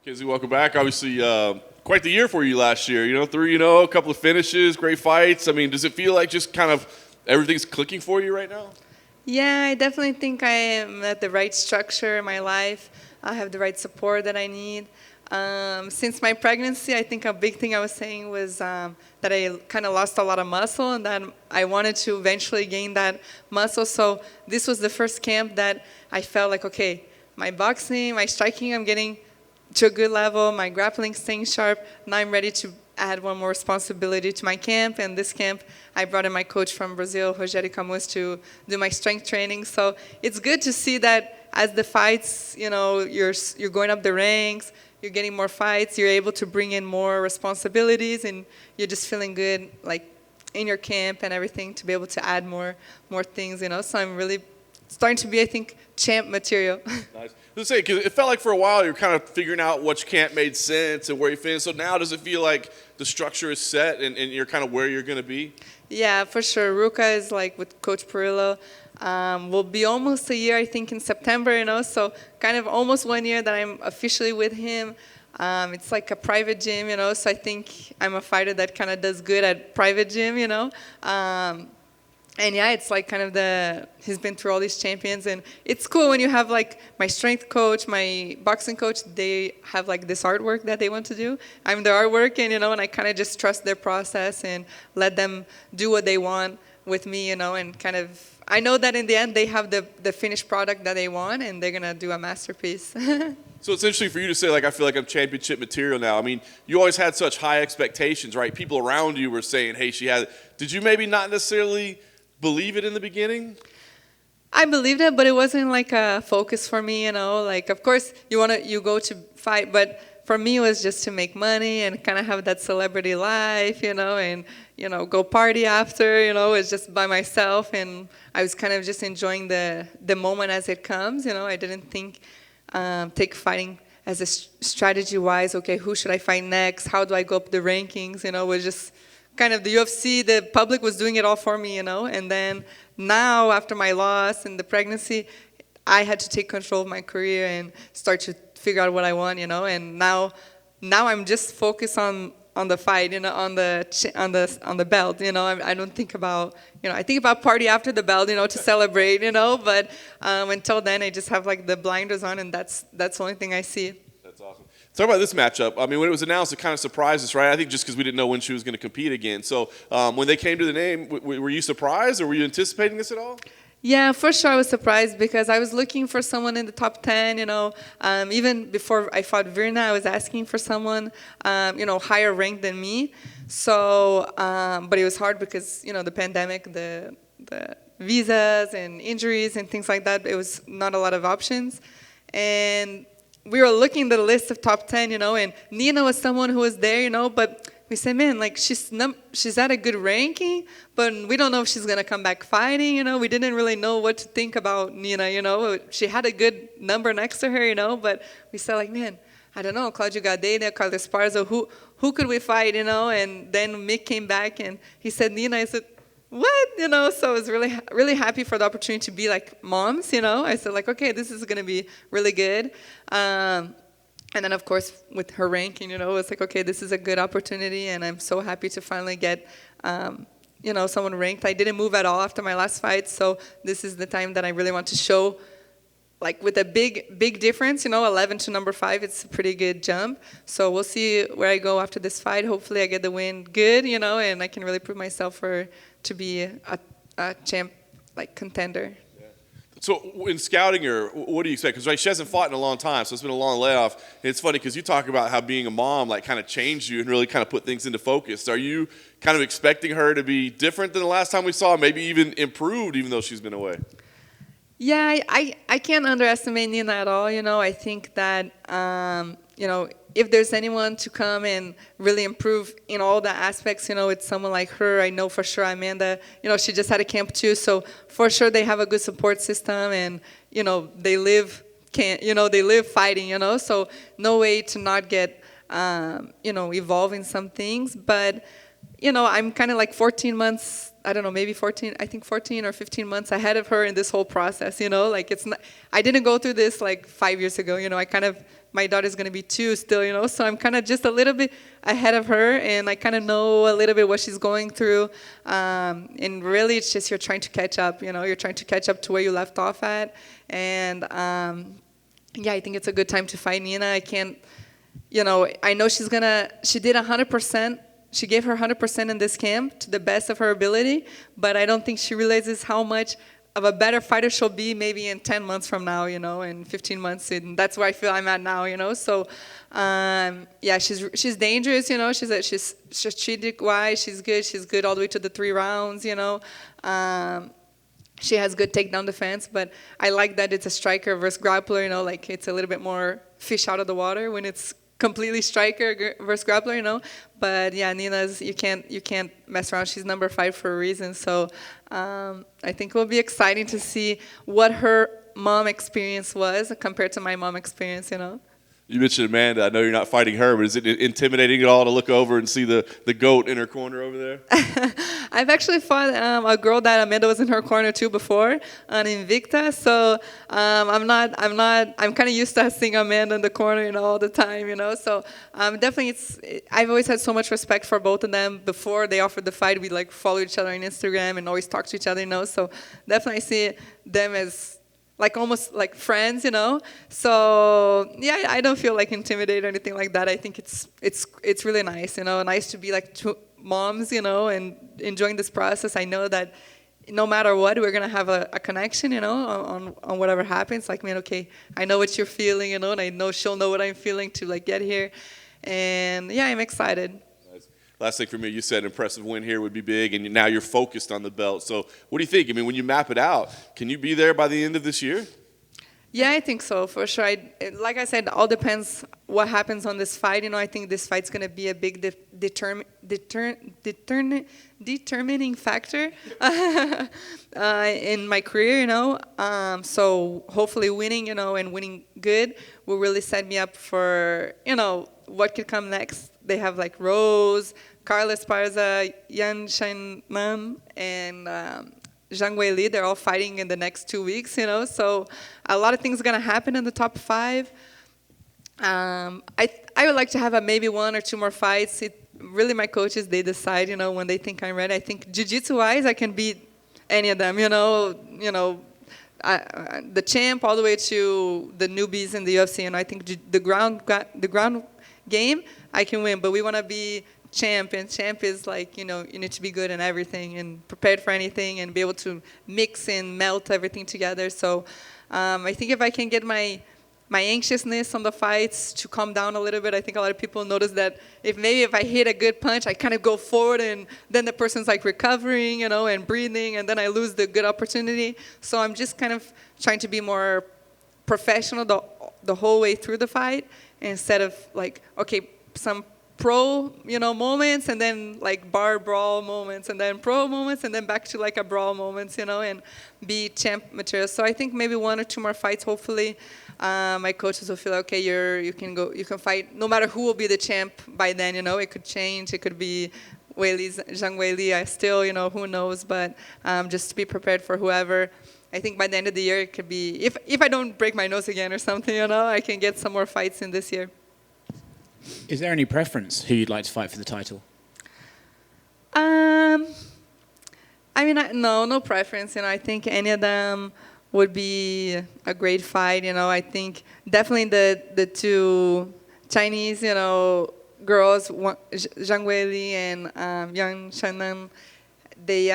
Mackenzie, welcome back. Obviously, quite the year for you last year. 3-0, a couple of finishes, great fights. I mean, does it feel like just kind of everything's clicking for you right now? Yeah, I definitely think I am at the right structure in my life. I have the right support that I need. Since my pregnancy, I think a big thing I was saying was that I kind of lost a lot of muscle and that I wanted to eventually gain that muscle. So this was the first camp that I felt like, okay, my boxing, my striking, I'm getting to a good level, my grappling staying sharp. Now I'm ready to add one more responsibility to my camp. And this camp, I brought in my coach from Brazil, Rogério Camus, to do my strength training. So it's good to see that as the fights, you're going up the ranks, you're getting more fights, you're able to bring in more responsibilities, and you're just feeling good, like in your camp and everything, to be able to add more things. So I'm really starting to be, I think, champ material. Nice. Let's say, because it felt like for a while you're kind of figuring out which camp made sense and where you fit. So now does it feel like the structure is set and you're kind of where you're going to be? Yeah, for sure. Ruka is like with Coach Perillo. Will be almost a year, I think, in September, so kind of almost 1 year that I'm officially with him. It's like a private gym, so I think I'm a fighter that kind of does good at private gym, And yeah, it's like kind of he's been through all these champions, and it's cool when you have like my strength coach, my boxing coach, they have like this artwork that they want to do. I'm the artwork, and and I kind of just trust their process and let them do what they want with me, and kind of, I know that in the end they have the finished product that they want, and they're going to do a masterpiece. So it's interesting for you to say, like, I feel like I'm championship material now. I mean, you always had such high expectations, right? People around you were saying, hey, she has it. Did you maybe not necessarily believe it in the beginning? I believed it, but it wasn't like a focus for me, Like, of course, you go to fight, but for me, it was just to make money and kind of have that celebrity life, and go party after, it's just by myself, and I was kind of just enjoying the moment as it comes, I didn't take fighting as a strategy-wise. Okay, who should I fight next? How do I go up the rankings? It was just kind of the UFC, the public was doing it all for me, And then now, after my loss and the pregnancy, I had to take control of my career and start to figure out what I want, And now I'm just focused on the fight, on the belt, I don't think about, I think about party after the belt, to celebrate, But until then, I just have like the blinders on, and that's the only thing I see. That's awesome. Talk about this matchup. I mean, when it was announced, it kind of surprised us, right? I think just because we didn't know when she was going to compete again. So when they came to the name, were you surprised, or were you anticipating this at all? Yeah, for sure I was surprised, because I was looking for someone in the top 10, Even before I fought Virna, I was asking for someone, higher ranked than me. So, but it was hard because, the pandemic, the visas and injuries and things like that, it was not a lot of options. And we were looking at the list of top 10, and Nina was someone who was there, but we said, man, like she's at a good ranking, but we don't know if she's going to come back fighting, We didn't really know what to think about Nina, She had a good number next to her, but we said, like, man, I don't know, Claudio Gadelha, Carlos Esparza, who could we fight, And then Mick came back and he said, Nina. I said, what? So I was really, really happy for the opportunity to be like moms, I said, like, okay, this is going to be really good. And then, of course, with her ranking, it's like, okay, this is a good opportunity, and I'm so happy to finally get, someone ranked. I didn't move at all after my last fight, so this is the time that I really want to show, like, with a big difference, 11 to number 5, it's a pretty good jump. So we'll see where I go after this fight. Hopefully I get the win good, and I can really prove myself to be a champ, like, contender. So in scouting her, what do you expect? Because she hasn't fought in a long time, so it's been a long layoff. And it's funny because you talk about how being a mom like kind of changed you and really kind of put things into focus. Are you kind of expecting her to be different than the last time we saw, maybe even improved, even though she's been away? Yeah, I can't underestimate Nina at all. I think that if there's anyone to come and really improve in all the aspects, it's someone like her. I know for sure Amanda, she just had a camp too, so for sure they have a good support system, and they live fighting, so no way to not get evolve in some things. But I'm kind of like 14 months, I don't know, maybe 14 or 15 months ahead of her in this whole process, like it's not, I didn't go through this like 5 years ago, I kind of my daughter's going to be 2 still, so I'm kind of just a little bit ahead of her, and I kind of know a little bit what she's going through. And really, it's just you're trying to catch up, you're trying to catch up to where you left off at. And yeah, I think it's a good time to fight Nina. I can't, I know she did 100%. She gave her 100% in this camp to the best of her ability, but I don't think she realizes how much of a better fighter she'll be maybe in 10 months from now, in 15 months. And that's where I feel I'm at now, So, yeah, she's dangerous, she's strategic-wise. She's good. She's good all the way to the 3 rounds, She has good takedown defense, but I like that it's a striker versus grappler, like it's a little bit more fish out of the water when it's completely striker versus grappler, But yeah, Nina's you can't mess around. She's number 5 for a reason. So I think it will be exciting to see what her mom experience was compared to my mom experience. You mentioned Amanda. I know you're not fighting her, but is it intimidating at all to look over and see the goat in her corner over there? I've actually fought a girl that Amanda was in her corner too before on Invicta, so I'm kind of used to seeing Amanda in the corner, all the time, So definitely, I've always had so much respect for both of them. Before they offered the fight, we follow each other on Instagram and always talk to each other, So definitely I see them as almost like friends, So yeah, I don't feel intimidated or anything like that. I think it's really nice, nice to be 2 moms, and enjoying this process. I know that no matter what, we're gonna have a connection, on whatever happens. Okay, I know what you're feeling, and I know she'll know what I'm feeling to get here, and yeah, I'm excited. Last thing for me, you said an impressive win here would be big, and now you're focused on the belt. So what do you think? I mean, when you map it out, can you be there by the end of this year? Yeah, I think so, for sure. Like I said, all depends what happens on this fight. I think this fight's going to be a big determining factor in my career, So hopefully winning, and winning good will really set me up for, what could come next. They have Rose, Carlos Parza, Yan Shannan, and Zhang Weili. They're all fighting in the next 2 weeks, So a lot of things are going to happen in the top 5. I would like to have maybe 1 or 2 more fights. Really, my coaches, they decide, when they think I'm ready. I think jiu-jitsu-wise, I can beat any of them, the champ all the way to the newbies in the UFC. And I think the ground game, I can win, but we want to be champ, and champ is you need to be good in everything and prepared for anything and be able to mix and melt everything together. So I think if I can get my anxiousness on the fights to calm down a little bit, I think a lot of people notice that if I hit a good punch, I kind of go forward, and then the person's recovering, and breathing, and then I lose the good opportunity. So I'm just kind of trying to be more professional the whole way through the fight, instead of okay, some pro, moments, and then bar brawl moments, and then pro moments, and then back to a brawl moments, and be champ material. So I think maybe 1 or 2 more fights, hopefully. My coaches will feel okay. You can fight no matter who will be the champ by then. It could change. It could be Zhang Weili. I still, who knows? But just to be prepared for whoever. I think by the end of the year, it could be if I don't break my nose again or something, I can get some more fights in this year. Is there any preference who you'd like to fight for the title? No preference. I think any of them would be a great fight. I think definitely the 2 Chinese, girls, Zhang Weili and Yan Shannan, they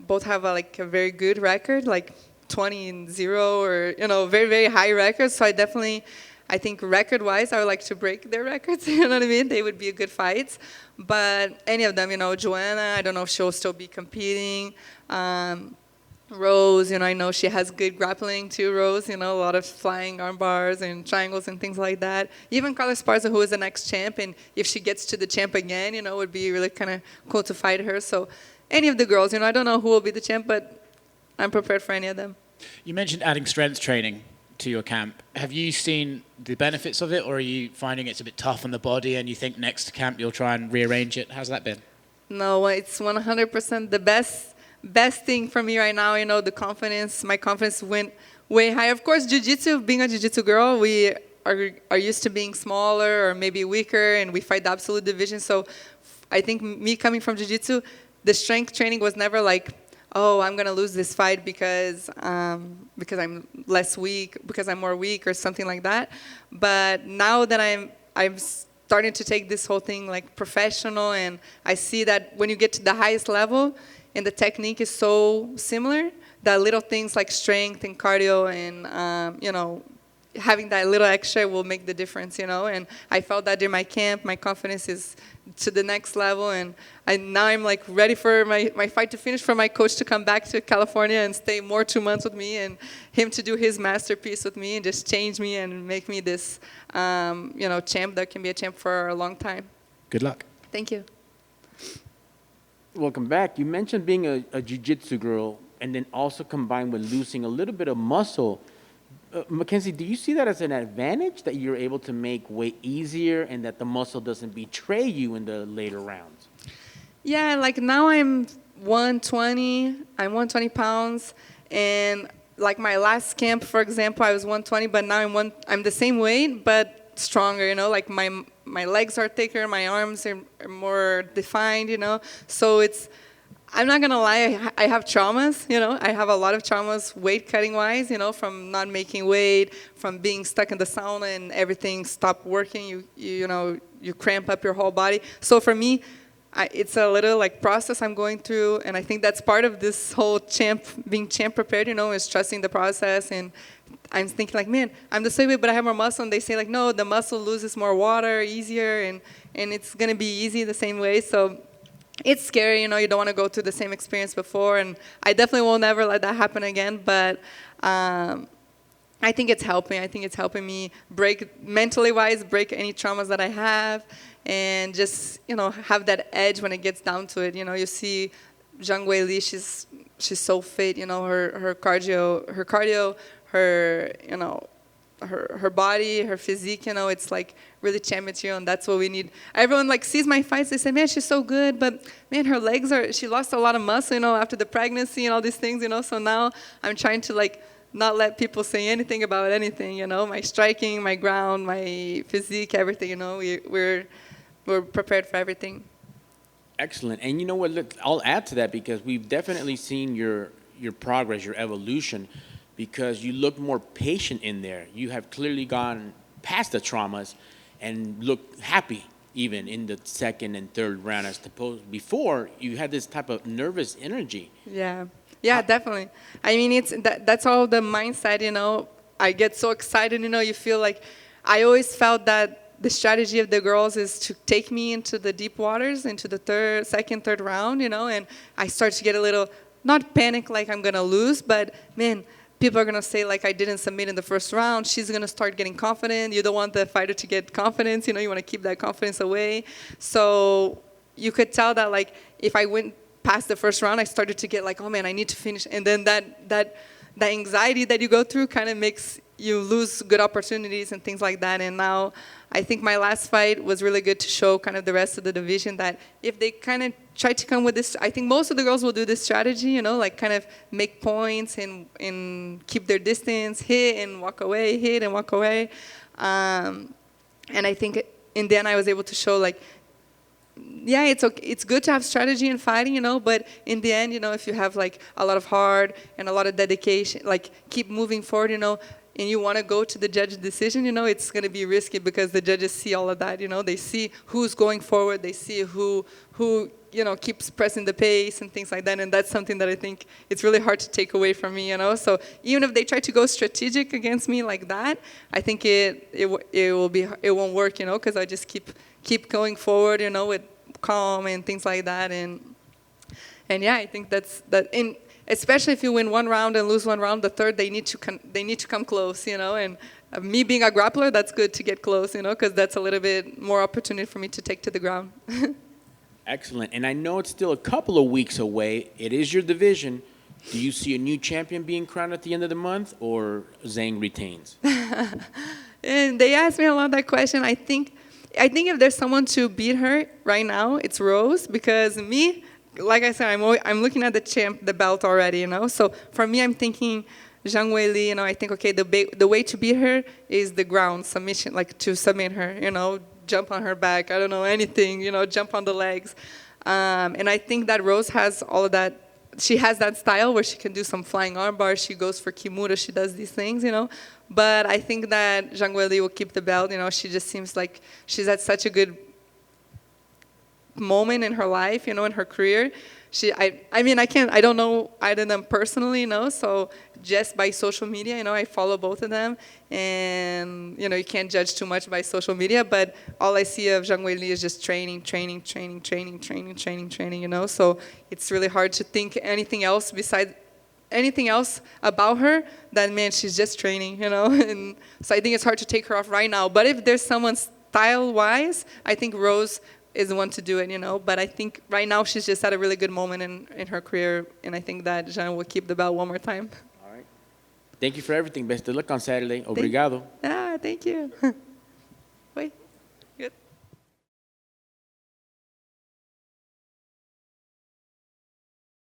both have a very good record, 20-0 or very, very high records. So I think record-wise, I would like to break their records. You know what I mean? They would be a good fights. But any of them, Joanna, I don't know if she'll still be competing. Rose, I know she has good grappling too, Rose, a lot of flying arm bars and triangles and things like that. Even Carlos Parza, who is the next champ, and if she gets to the champ again, it would be really kind of cool to fight her. So any of the girls, I don't know who will be the champ, but I'm prepared for any of them. You mentioned adding strength training to your camp. Have you seen the benefits of it, or are you finding it's a bit tough on the body and you think next camp you'll try and rearrange it? How's that been? No, it's 100% the best thing for me right now. The confidence, my confidence went way high. Of course, jiu-jitsu, being a jiu-jitsu girl, we are used to being smaller or maybe weaker, and we fight the absolute division. So I think me coming from jiu-jitsu, the strength training was never like, oh, I'm gonna lose this fight because I'm less weak, because I'm more weak or something like that. But now that I'm starting to take this whole thing like professional, and I see that when you get to the highest level and the technique is so similar, that little things like strength and cardio and having that little extra will make the difference, And I felt that during my camp, my confidence is to the next level, and now I'm like ready for my fight to finish, for my coach to come back to California and stay more 2 months with me, and him to do his masterpiece with me and just change me and make me this, champ that can be a champ for a long time. Good luck. Thank you. Welcome back. You mentioned being a jiu-jitsu girl and then also combined with losing a little bit of muscle. Mackenzie, do you see that as an advantage, that you're able to make weight easier and that the muscle doesn't betray you in the later rounds? Yeah, like now I'm 120. I'm 120 pounds, and like my last camp, for example, I was 120, but now I'm the same weight but stronger. Like my legs are thicker, my arms are more defined. So I'm not gonna lie, I have traumas, I have a lot of traumas weight cutting wise, from not making weight, from being stuck in the sauna and everything stopped working, you cramp up your whole body. So for me, it's a little like process I'm going through, and I think that's part of this whole being champ prepared, is trusting the process. And I'm thinking like, man, I'm the same way, but I have more muscle, and they say like, no, the muscle loses more water easier, and it's gonna be easy the same way. So it's scary, you don't want to go through the same experience before, and I definitely will never let that happen again, but I think it's helping. I think it's helping me mentally wise, break any traumas that I have, and just, have that edge when it gets down to it. You see Zhang Weili, she's so fit, her cardio, her body, her physique, it's like really champ material, and that's what we need. Everyone like sees my fights, they say, man, she's so good, but man, her legs she lost a lot of muscle, after the pregnancy and all these things, so now I'm trying to like not let people say anything about anything, my striking, my ground, my physique, everything, we're prepared for everything. Excellent. And you know what, look, I'll add to that, because we've definitely seen your progress, your evolution, because you look more patient in there. You have clearly gone past the traumas and look happy even in the second and third round, as opposed before you had this type of nervous energy. Yeah, definitely. I mean, that's all the mindset, I get so excited, you feel like, I always felt that the strategy of the girls is to take me into the deep waters, into the second, third round, and I start to get a little, not panic like I'm gonna lose, but man, people are going to say, like, I didn't submit in the first round. She's going to start getting confident. You don't want the fighter to get confidence. You want to keep that confidence away. So you could tell that, like, if I went past the first round, I started to get like, oh, man, I need to finish. And then that anxiety that you go through kind of makes you lose good opportunities and things like that. And now I think my last fight was really good to show kind of the rest of the division that if they kind of try to come with this, I think most of the girls will do this strategy, like kind of make points and keep their distance, hit and walk away, hit and walk away. And I think in the end I was able to show like, yeah, it's okay. It's good to have strategy in fighting, but in the end, if you have like a lot of heart and a lot of dedication, like keep moving forward, and you want to go to the judge's decision, it's going to be risky because the judges see all of that, they see who's going forward, they see who keeps pressing the pace and things like that, and that's something that I think it's really hard to take away from me, So even if they try to go strategic against me like that, I think it won't work, because I just keep going forward, with calm and things like that, and yeah, I think that's that. Especially if you win one round and lose one round, the third they need to come close, And me being a grappler, that's good to get close, because that's a little bit more opportunity for me to take to the ground. Excellent. And I know it's still a couple of weeks away. It is your division. Do you see a new champion being crowned at the end of the month, or Zhang retains? And they asked me a lot that question. I think if there's someone to beat her right now, it's Rose, because me, like I said, I'm looking at the belt already, So for me, I'm thinking Zhang Weili, I think, okay, the way to beat her is the ground submission, like to submit her, jump on her back, I don't know, anything, jump on the legs. And I think that Rose has all of that. She has that style where she can do some flying arm bars. She goes for kimura. She does these things, But I think that Zhang Weili will keep the belt. She just seems like she's at such a good moment in her life, in her career. I don't know either of them personally, so just by social media, I follow both of them, and you can't judge too much by social media, but all I see of Zhang Weili is just training, so it's really hard to think anything else about her than, man, she's just training, and so I think it's hard to take her off right now. But if there's someone style-wise, I think Rose is the one to do it, But I think right now she's just at a really good moment in her career, and I think that Jean will keep the belt one more time. All right. Thank you for everything. Best of luck on Saturday. Obrigado. Thank you.